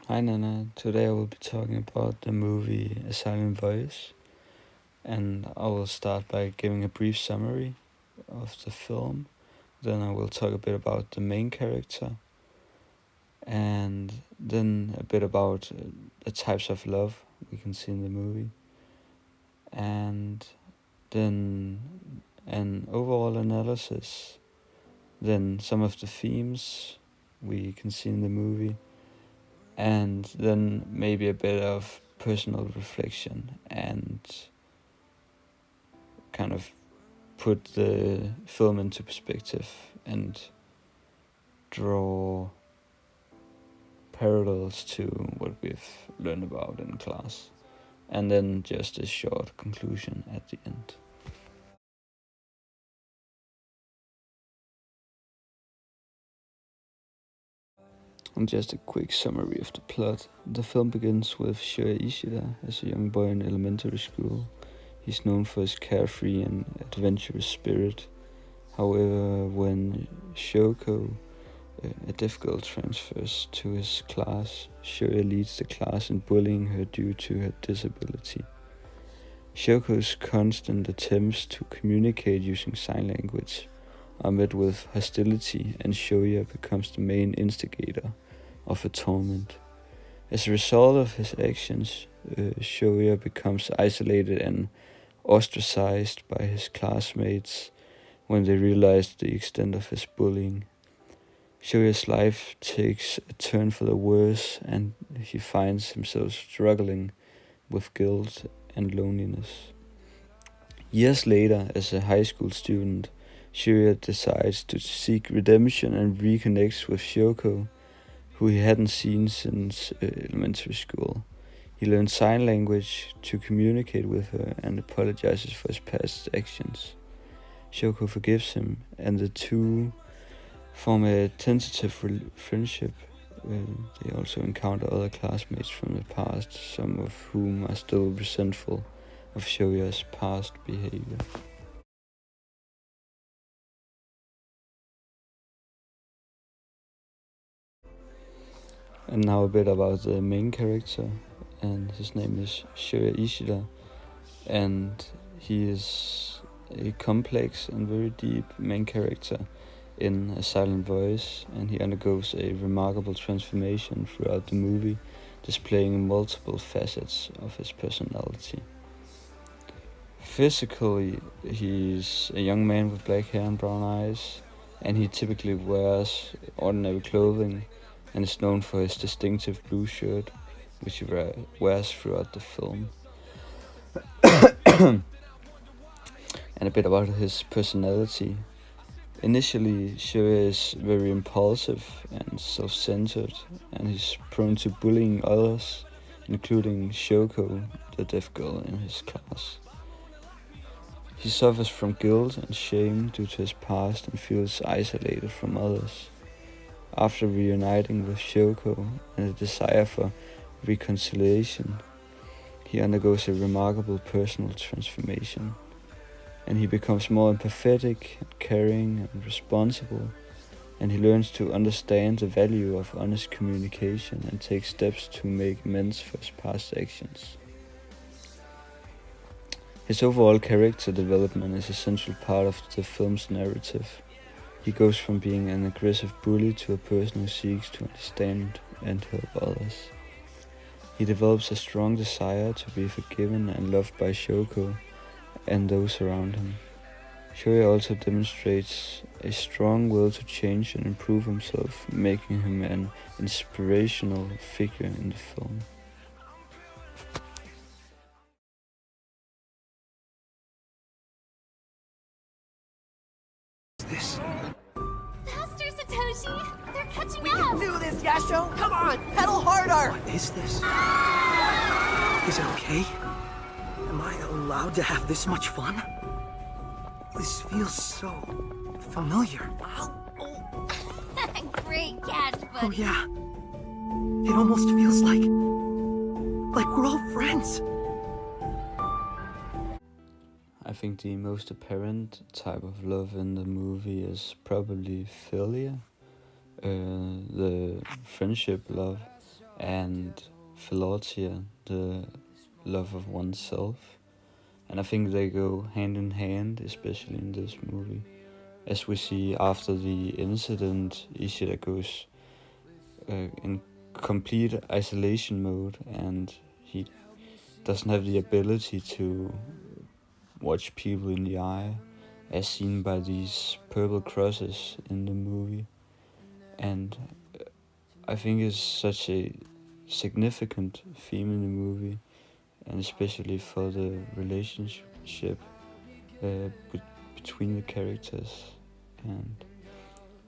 Hi Nana, today I will be talking about the movie A Silent Voice, and I will start by giving a brief summary of the film. Then I will talk a bit about the main character, and then a bit about the types of love we can see in the movie, and then an overall analysis, then some of the themes we can see in the movie, and then maybe a bit of personal reflection and kind of put the film into perspective and draw parallels to what we've learned about in class, and then just a short conclusion at the end. And just a quick summary of the plot. The film begins with Shoya Ishida as a young boy in elementary school. He's known for his carefree and adventurous spirit. However, when Shoko, a deaf girl, transfers to his class, Shoya leads the class in bullying her due to her disability. Shoko's constant attempts to communicate using sign language are met with hostility, and Shoya becomes the main instigator of a torment. As a result of his actions, Shoya becomes isolated and ostracized by his classmates when they realize the extent of his bullying. Shoya's life takes a turn for the worse, and he finds himself struggling with guilt and loneliness. Years later, as a high school student, Shoya decides to seek redemption and reconnects with Shoko, who he hadn't seen since elementary school. He learns sign language to communicate with her and apologizes for his past actions. Shoko forgives him, and the two form a tentative friendship. They also encounter other classmates from the past, some of whom are still resentful of Shoya's past behavior. And now a bit about the main character, and his name is Shoya Ishida, and he is a complex and very deep main character in A Silent Voice, and he undergoes a remarkable transformation throughout the movie, displaying multiple facets of his personality. Physically, he's a young man with black hair and brown eyes, and he typically wears ordinary clothing and is known for his distinctive blue shirt, which he wears throughout the film. And a bit about his personality. Initially, Shoya is very impulsive and self-centered, and he's prone to bullying others, including Shoko, the deaf girl in his class. He suffers from guilt and shame due to his past and feels isolated from others. After reuniting with Shoko and a desire for reconciliation, he undergoes a remarkable personal transformation, and he becomes more empathetic, caring, and responsible, and he learns to understand the value of honest communication and takes steps to make amends for his past actions. His overall character development is a central part of the film's narrative. He goes from being an aggressive bully to a person who seeks to understand and help others. He develops a strong desire to be forgiven and loved by Shoko and those around him. Shoya also demonstrates a strong will to change and improve himself, making him an inspirational figure in the film. This. Faster, Satoshi! They're catching We up! can do this, Yasho! Come on! Pedal harder! What is this? Is it okay? Am I allowed to have this much fun? This feels so familiar. Great catch, Oh buddy. yeah. It almost feels like we're all friends. I think the most apparent type of love in the movie is probably philia, the friendship love, and philotia, the love of oneself. And I think they go hand in hand, especially in this movie. As we see after the incident, Ishida goes in complete isolation mode, and he doesn't have the ability to watch people in the eye, as seen by these purple crosses in the movie. And I think it's such a significant theme in the movie, and especially for the relationship between the characters. And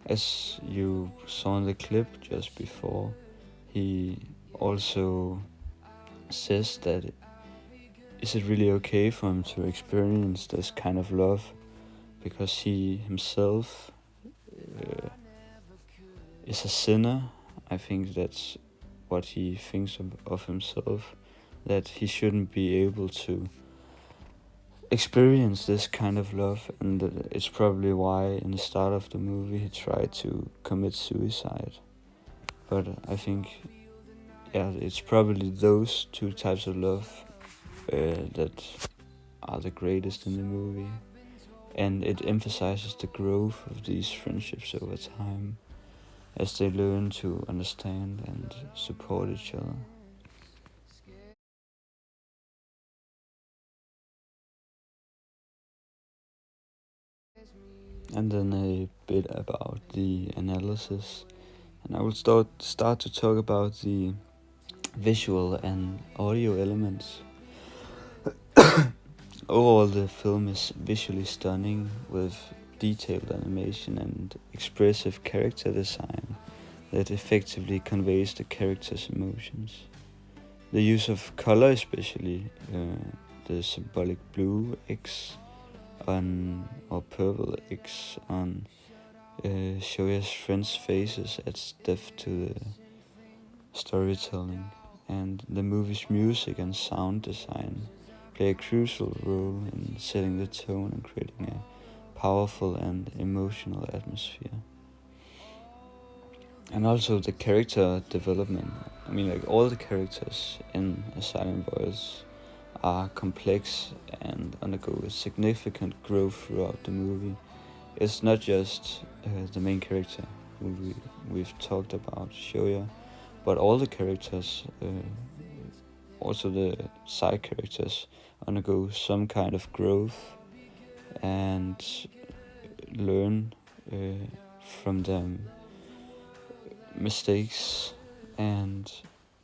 as you saw in the clip just before, he also says that is it really okay for him to experience this kind of love, because he himself is a sinner. I think that's what he thinks of himself, that he shouldn't be able to experience this kind of love, and it's probably why in the start of the movie he tried to commit suicide. But I think, yeah, it's probably those two types of love that are the greatest in the movie, and it emphasizes the growth of these friendships over time as they learn to understand and support each other. And then a bit about the analysis, and I will start to talk about the visual and audio elements. Overall, the film is visually stunning, with detailed animation and expressive character design that effectively conveys the characters' emotions. The use of color, especially the symbolic blue X or purple X on Shoya's friends' faces, adds depth to the storytelling, and the movie's music and sound design play a crucial role in setting the tone and creating a powerful and emotional atmosphere. And also the character development. I mean, like, all the characters in A Silent Voice are complex and undergo a significant growth throughout the movie. It's not just the main character who we've talked about, Shoya, but all the characters, also the side characters, undergo some kind of growth and learn from them mistakes, and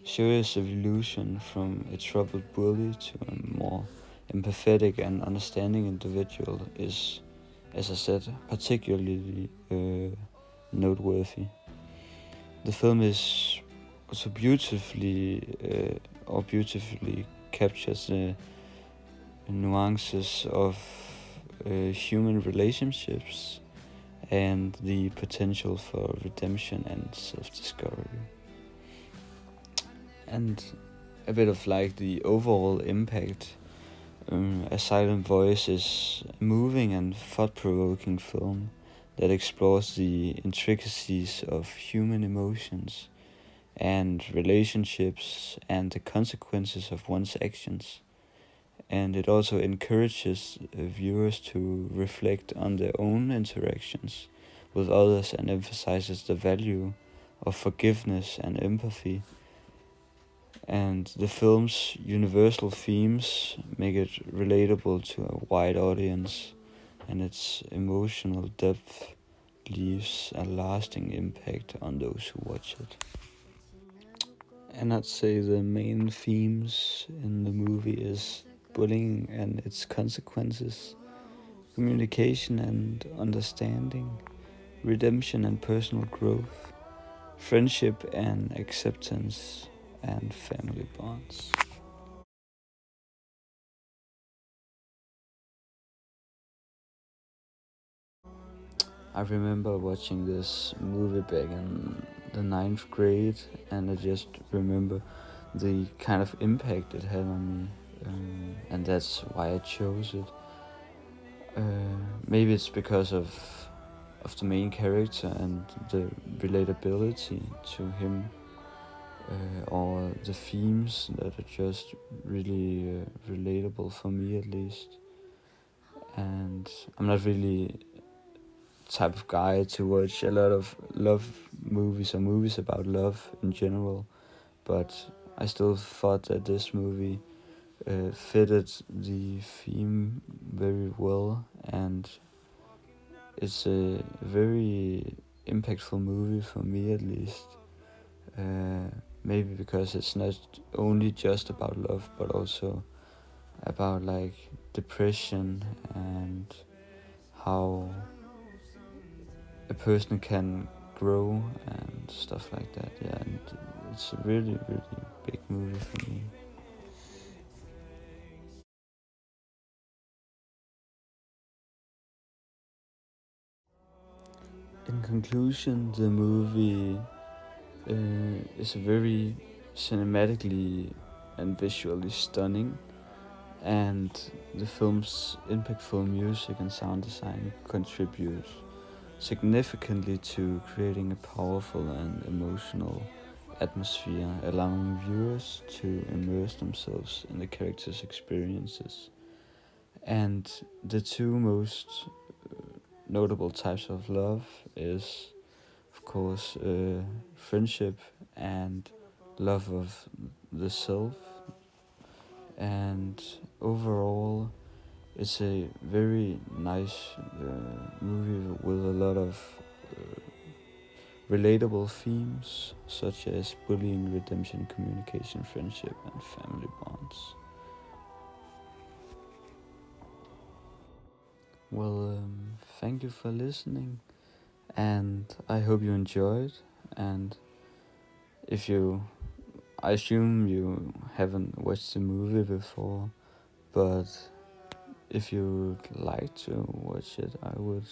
Shoya's evolution from a troubled bully to a more empathetic and understanding individual is, as I said, particularly noteworthy. The film is also beautifully captures the nuances of human relationships and the potential for redemption and self-discovery. And a bit of like the overall impact. A Silent Voice is a moving and thought-provoking film that explores the intricacies of human emotions and relationships and the consequences of one's actions. And it also encourages viewers to reflect on their own interactions with others and emphasizes the value of forgiveness and empathy. And the film's universal themes make it relatable to a wide audience, and its emotional depth leaves a lasting impact on those who watch it. And I'd say the main themes in the movie is bullying and its consequences, communication and understanding, redemption and personal growth, friendship and acceptance, and family bonds. I remember watching this movie back in the 9th grade, and I just remember the kind of impact it had on me, and that's why I chose it. Maybe it's because of the main character and the relatability to him, or the themes that are just really relatable for me at least. And I'm not really type of guy to watch a lot of love movies or movies about love in general, but I still thought that this movie fitted the theme very well, and it's a very impactful movie for me at least. Maybe because it's not only just about love, but also about like depression and how a person can grow and stuff like that. Yeah, and it's a really, really big movie for me. In conclusion, the movie is very cinematically and visually stunning, and the film's impactful music and sound design contribute significantly to creating a powerful and emotional atmosphere, allowing viewers to immerse themselves in the characters' experiences. And the two most notable types of love is, of course, friendship and love of the self. And overall, it's a very nice movie with a lot of relatable themes such as bullying, redemption, communication, friendship, and family bonds. Well, thank you for listening, and I hope you enjoyed. And if you, I assume you haven't watched the movie before, but if you'd like to watch it, I would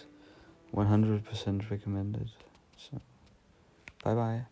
100% recommend it. So, bye bye.